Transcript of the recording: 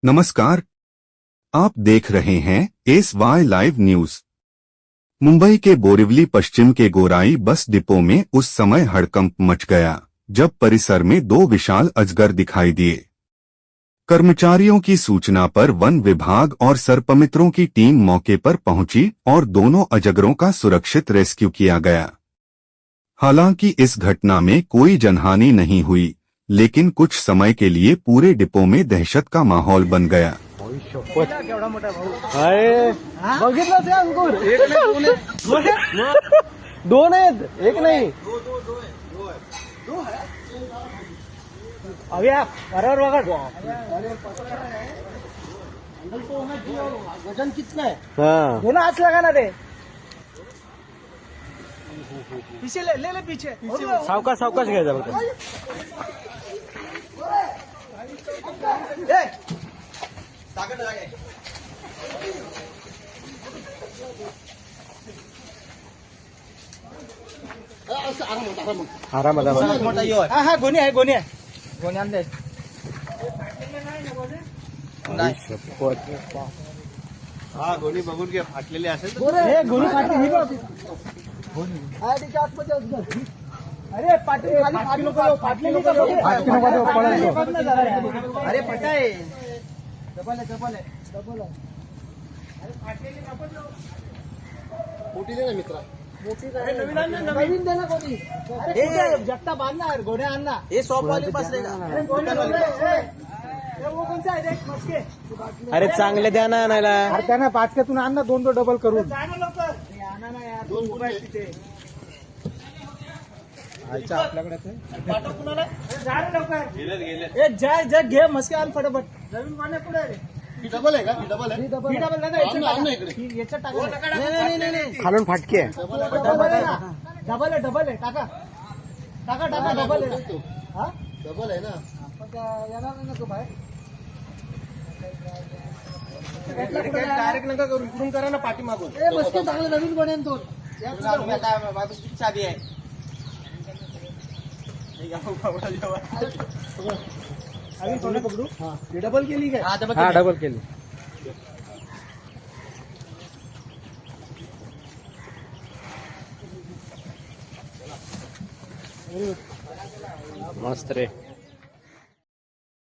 नमस्कार, आप देख रहे हैं S Y live news. Mumbai के बोरिवली पश्चिम के गोराई बस डिपो में उस समय हड़कंप मच गया जब परिसर में दो विशाल अजगर दिखाई दिए। कर्मचारियों की सूचना पर वन विभाग और सर्पमित्रों की टीम मौके पर पहुंची और दोनों अजगरों का सुरक्षित रेस्क्यू किया गया। हालांकि इस घटना में कोई जनहानि नहीं हुई, लेकिन कुछ समय के लिए पूरे डिपो में दहशत का माहौल बन गया। केवढा मोठा भाऊ अरे बघितलं ते अंकुर एक नाही दोन आहेत एक नाही दो है अभ्या बराबर बघा वजन कितना है दोनों हाथ लगाना रे पीछे ले पीछे सावकाश सावकाश घ्यायचा बघा आराम हा गोणी आहे आणले हा गोणी बघून घे फाटलेली असेल गोणी फाटली अरे पाटली अरे पटाय डबल आहे अरे फाटलेली मोठी दे ना मित्रा नवीन दे ना कोणी अरे जगता बांधणार घोड्या आणला हे शॉपवाले पास अरे चांगले द्या ना आणायला अरे त्यांना पाचक्यातून आण ना दोन डबल करून आणा ना यार दोन मोबाईल तिथे अच्छा आपल्याकडे गेले जग घे मस्के आण फटाफट नवीन पाण्या पुढे रे डबल आहे का डबल याच्यात टाका खालून फाटके डबल आहे टाका डबल आहे हा डबल आहे ना येणार नाही ना तो बाहेर डायरेक्ट नका करू इकडून करा ना पाठी मागून मस्त चांगलं नवीन बनवून तो साधी आहे पकडू डबल केली काय हा डबल केली मस्त रे